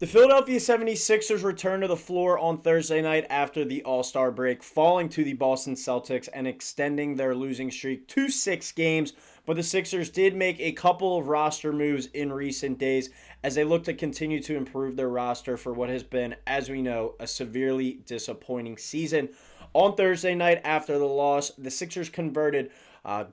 The Philadelphia 76ers returned to the floor on Thursday night after the All-Star break, falling to the Boston Celtics and extending their losing streak to 6 games. But the Sixers did make a couple of roster moves in recent days as they look to continue to improve their roster for what has been, as we know, a severely disappointing season. On Thursday night after the loss, the Sixers converted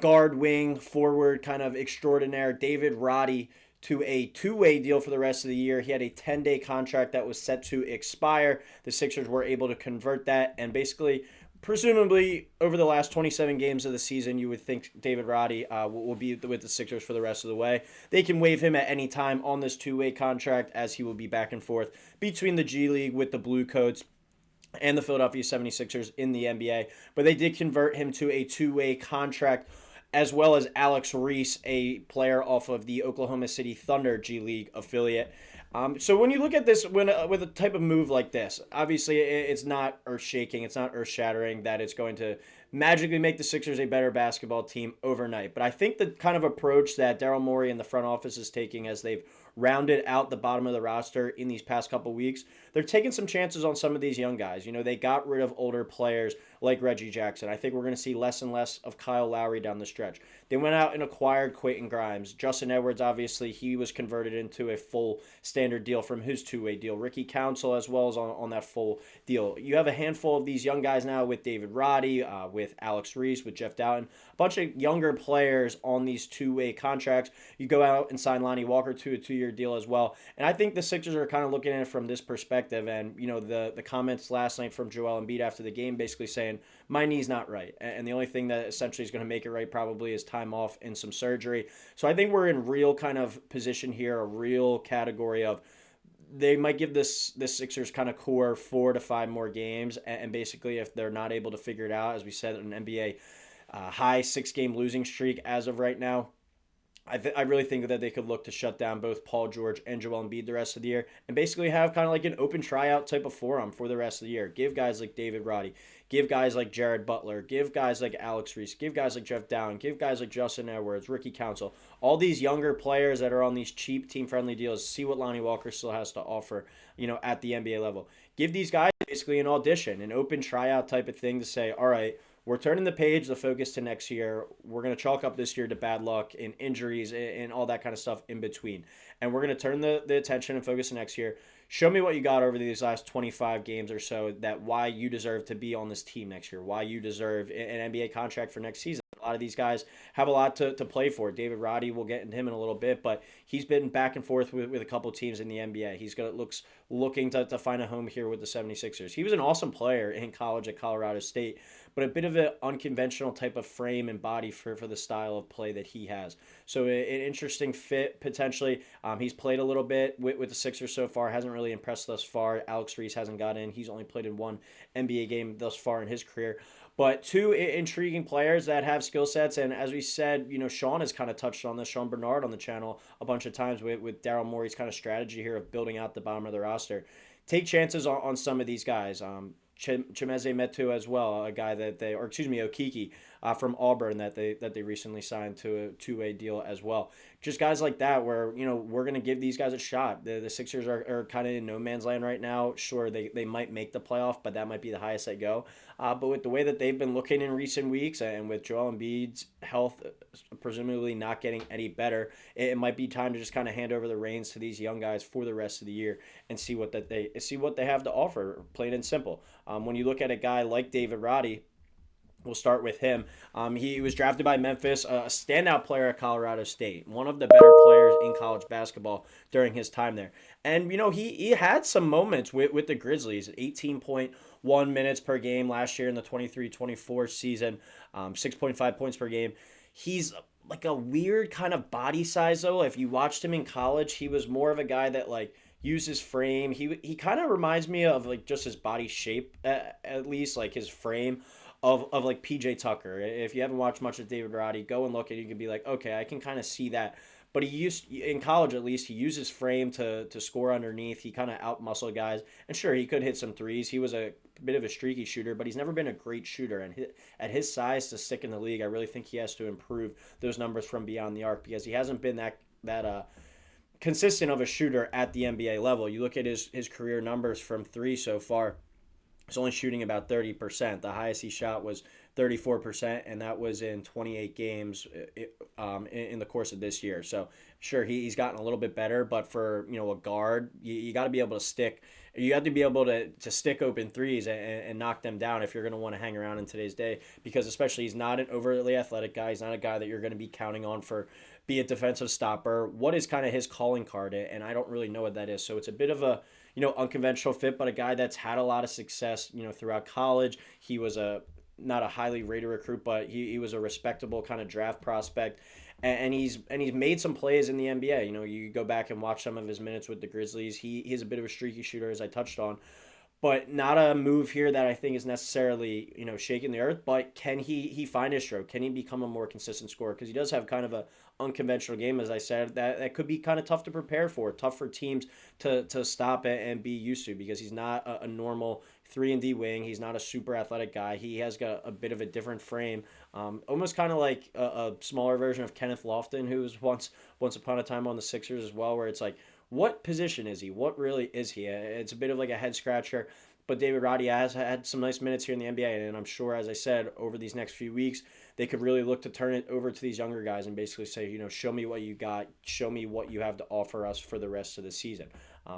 guard, wing, forward kind of extraordinaire David Roddy to a two-way deal for the rest of the year. He had a 10-day contract that was set to expire. The Sixers were able to convert that, and basically, presumably, over the last 27 games of the season, you would think David Roddy will be with the Sixers for the rest of the way. They can waive him at any time on this two-way contract, as he will be back and forth between the G League with the Blue Coats and the Philadelphia 76ers in the NBA. But they did convert him to a two-way contract, as well as Alex Reese, a player off of the Oklahoma City Thunder G League affiliate. So when you look at this, with a type of move like this, obviously it's not earth-shaking, it's not earth-shattering that it's going to magically make the Sixers a better basketball team overnight. But I think the kind of approach that Daryl Morey and the front office is taking as they've rounded out the bottom of the roster in these past couple weeks, they're taking some chances on some of these young guys. You know, they got rid of older players like Reggie Jackson. I think we're going to see less and less of Kyle Lowry down the stretch. They went out and acquired Quentin Grimes. Justin Edwards, obviously, he was converted into a full standard deal from his two-way deal. Ricky Council as well as on that full deal. You have a handful of these young guys now with David Roddy, with Alex Reese, with Jeff Doughton, a bunch of younger players on these two-way contracts. You go out and sign Lonnie Walker to a two-year deal as well. And I think the Sixers are kind of looking at it from this perspective. And, you know, the comments last night from Joel Embiid after the game basically saying, my knee's not right. And the only thing that essentially is going to make it right probably is time off and some surgery. So I think we're in real kind of position here, a real category of they might give this Sixers kind of core 4 to 5 more games. And basically, if they're not able to figure it out, as we said, an NBA high 6-game losing streak as of right now, I really think that they could look to shut down both Paul George and Joel Embiid the rest of the year and basically have kind of like an open tryout type of forum for the rest of the year. Give guys like David Roddy, give guys like Jared Butler, give guys like Alex Reese, give guys like Jeff Downing, give guys like Justin Edwards, Ricky Council, all these younger players that are on these cheap team-friendly deals, see what Lonnie Walker still has to offer, you know, at the NBA level. Give these guys basically an audition, an open tryout type of thing to say, all right, we're turning the page, the focus to next year. We're going to chalk up this year to bad luck and injuries and all that kind of stuff in between. And we're going to turn the attention and focus to next year. Show me what you got over these last 25 games or so, that why you deserve to be on this team next year, why you deserve an NBA contract for next season. A lot of these guys have a lot to play for. David Roddy, we'll get into him in a little bit, but he's been back and forth with a couple teams in the NBA. He's looking to find a home here with the 76ers. He was an awesome player in college at Colorado State, but a bit of an unconventional type of frame and body for the style of play that he has. So an interesting fit potentially. He's played a little bit with the Sixers so far, hasn't really impressed thus far. Alex Reese hasn't got in. He's only played in one NBA game thus far in his career. But two intriguing players that have skill sets, and as we said, you know, Sean has kind of touched on this, Sean Bernard on the channel a bunch of times with Daryl Morey's kind of strategy here of building out the bottom of the roster. Take chances on some of these guys. Chimeze Metu as well, a guy that Okiki from Auburn that they recently signed to a two-way deal as well. Just guys like that where, you know, we're going to give these guys a shot. The Sixers are kind of in no man's land right now. Sure, they might make the playoff, but that might be the highest they go. But with the way that they've been looking in recent weeks and with Joel Embiid's health presumably not getting any better, it might be time to just kind of hand over the reins to these young guys for the rest of the year and see what they have to offer, plain and simple. When you look at a guy like David Roddy, we'll start with him. He was drafted by Memphis, a standout player at Colorado State, one of the better players in college basketball during his time there. And, you know, he had some moments with the Grizzlies, 18.1 minutes per game last year in the 23-24 season, 6.5 points per game. He's like a weird kind of body size, though. If you watched him in college, he was more of a guy that, like, used his frame. He kind of reminds me of, like, just his body shape, at least, like his frame of like PJ Tucker. If you haven't watched much of David Roddy, go and look at it. You can be like, okay, I can kind of see that. But in college at least, he used his frame to score underneath. He kind of out-muscled guys. And sure, he could hit some threes. He was a bit of a streaky shooter, but he's never been a great shooter. And at his size to stick in the league, I really think he has to improve those numbers from beyond the arc because he hasn't been that consistent of a shooter at the NBA level. You look at his career numbers from three so far. He's only shooting about 30%. The highest he shot was 34%, and that was in 28 games in the course of this year. So, sure, he's gotten a little bit better, but for a guard, you got to be able to stick. You have to be able to stick open threes and knock them down if you're going to want to hang around in today's day. Because especially he's not an overly athletic guy. He's not a guy that you're going to be counting on for be a defensive stopper. What is kind of his calling card? And I don't really know what that is. So it's a bit of a unconventional fit, but a guy that's had a lot of success, throughout college. He was not a highly rated recruit, but he was a respectable kind of draft prospect. And he's made some plays in the NBA. You go back and watch some of his minutes with the Grizzlies. He's a bit of a streaky shooter, as I touched on, but not a move here that I think is necessarily shaking the earth. But can he find his stroke? Can he become a more consistent scorer? Because he does have kind of a unconventional game, as I said, that could be kind of tough to prepare for, tough for teams to stop it and be used to, because he's not a normal 3-and-D wing. He's not a super athletic guy. He has got a bit of a different frame, almost kind of like a smaller version of Kenneth Lofton, who was once upon a time on the Sixers as well, where it's like, what position is he? What really is he? It's a bit of like a head scratcher. But David Roddy has had some nice minutes here in the NBA, and I'm sure, as I said, over these next few weeks, they could really look to turn it over to these younger guys and basically say, show me what you got, show me what you have to offer us for the rest of the season.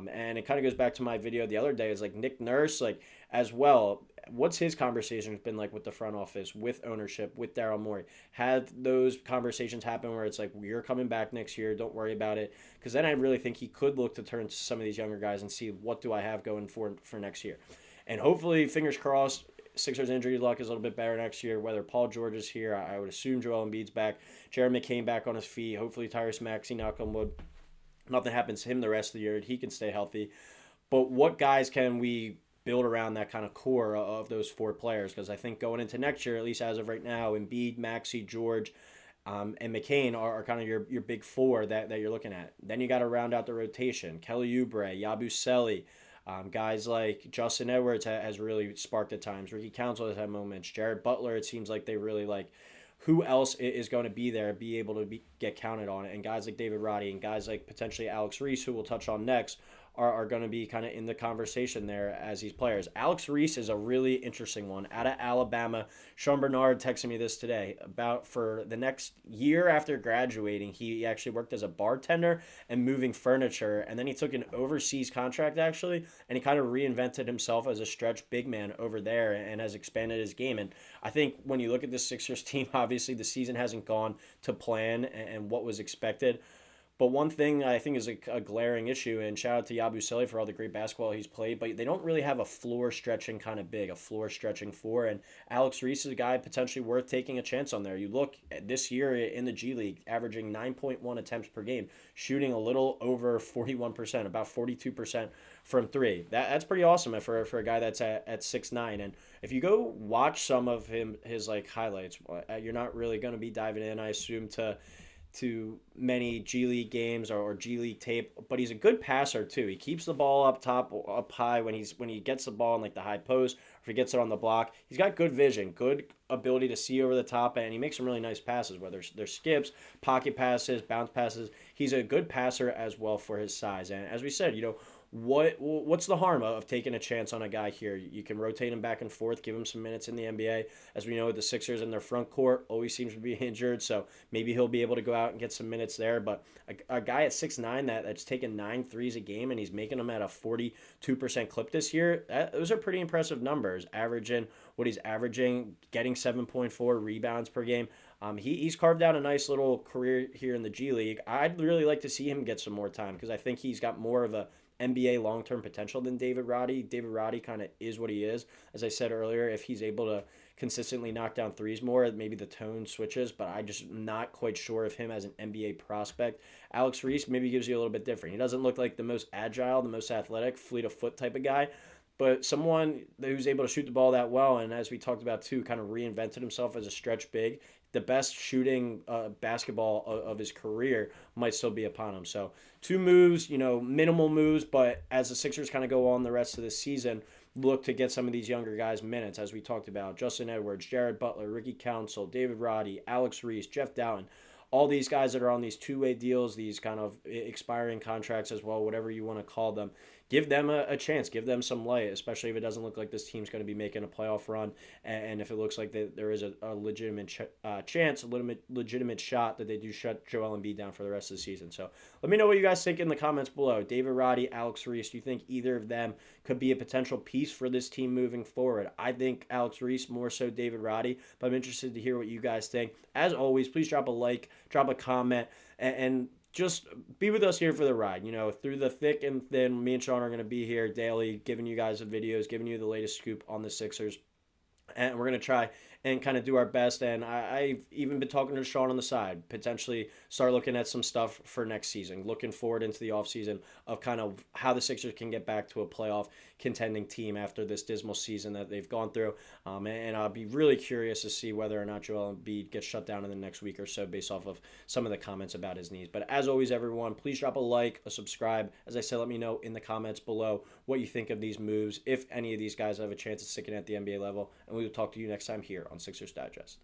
And it kind of goes back to my video the other day, is like Nick Nurse, like as well. What's his conversations been like with the front office, with ownership, with Daryl Morey? Have those conversations happen where it's like, you're coming back next year, don't worry about it? Because then I really think he could look to turn to some of these younger guys and see, what do I have going for next year? And hopefully, fingers crossed, Sixers injury luck is a little bit better next year. Whether Paul George is here, I would assume Joel Embiid's back. Jared McCain back on his feet. Hopefully Tyrese Maxey, knock on wood, nothing happens to him the rest of the year. He can stay healthy. But what guys can we build around that kind of core of those four players? Because I think going into next year, at least as of right now, Embiid, Maxey, George, and McCain are kind of your big four that you're looking at. Then you got to round out the rotation. Kelly Oubre, Yabusele, guys like Justin Edwards has really sparked at times. Ricky Council has had moments. Jared Butler, it seems like they really like. Who else is going to be there, be able to get counted on? And guys like David Roddy and guys like potentially Alex Reese, who we'll touch on next, are going to be kind of in the conversation there as these players. Alex Reese is a really interesting one out of Alabama. Sean Bernard texted me this today about for the next year after graduating, he actually worked as a bartender and moving furniture. And then he took an overseas contract, actually, and he kind of reinvented himself as a stretch big man over there and has expanded his game. And I think when you look at the Sixers team, obviously the season hasn't gone to plan and what was expected. But one thing I think is a glaring issue, and shout out to Yabusele for all the great basketball he's played, but they don't really have a floor-stretching kind of big, a floor-stretching four. And Alex Reese is a guy potentially worth taking a chance on there. You look at this year in the G League, averaging 9.1 attempts per game, shooting a little over 41%, about 42% from three. That's pretty awesome for a guy that's at 6'9". And if you go watch some of his like highlights, you're not really going to be diving in, I assume, to many G League games or G League tape, but he's a good passer too. He keeps the ball up high when he gets the ball in like the high post, or if he gets it on the block. He's got good vision, good ability to see over the top, and he makes some really nice passes, whether they're skips, pocket passes, bounce passes. He's a good passer as well for his size. And as we said, what's the harm of taking a chance on a guy here? You can rotate him back and forth, give him some minutes in the NBA. As we know, the Sixers in their front court always seems to be injured, so maybe he'll be able to go out and get some minutes there. But a guy at 6'9" that's taking 9 threes a game, and he's making them at a 42% clip this year, those are pretty impressive numbers, averaging what he's averaging, getting 7.4 rebounds per game. He's carved out a nice little career here in the G League. I'd really like to see him get some more time, because I think he's got more of a NBA long-term potential than David Roddy. David Roddy kind of is what he is. As I said earlier, if he's able to consistently knock down threes more, maybe the tone switches, but I just not quite sure of him as an NBA prospect. Alex Reese maybe gives you a little bit different. He doesn't look like the most agile, the most athletic, fleet of foot type of guy, but someone who's able to shoot the ball that well, and as we talked about too, kind of reinvented himself as a stretch big. The best shooting basketball of his career might still be upon him. So 2 moves, minimal moves, but as the Sixers kind of go on the rest of the season, look to get some of these younger guys minutes, as we talked about. Justin Edwards, Jared Butler, Ricky Council, David Roddy, Alex Reese, Jeff Dowtin. all these guys that are on these two-way deals, these kind of expiring contracts as well, whatever you want to call them, give them a chance, give them some light, especially if it doesn't look like this team's going to be making a playoff run, and if it looks like there is a legitimate chance, a legitimate shot that they do shut Joel Embiid down for the rest of the season. So let me know what you guys think in the comments below. David Roddy, Alex Reese, do you think either of them could be a potential piece for this team moving forward? I think Alex Reese, more so David Roddy, but I'm interested to hear what you guys think. As always, please drop a like, drop a comment, and just be with us here for the ride. Through the thick and thin, me and Sean are going to be here daily, giving you guys the videos, giving you the latest scoop on the Sixers. And we're going to try and kind of do our best. And I've even been talking to Sean on the side, potentially start looking at some stuff for next season, looking forward into the offseason of kind of how the Sixers can get back to a playoff contending team after this dismal season that they've gone through. And I'll be really curious to see whether or not Joel Embiid gets shut down in the next week or so based off of some of the comments about his knees. But as always, everyone, please drop a like, a subscribe. As I said, let me know in the comments below what you think of these moves, if any of these guys have a chance of sticking at the NBA level. And we will talk to you next time here on Sixers Digest.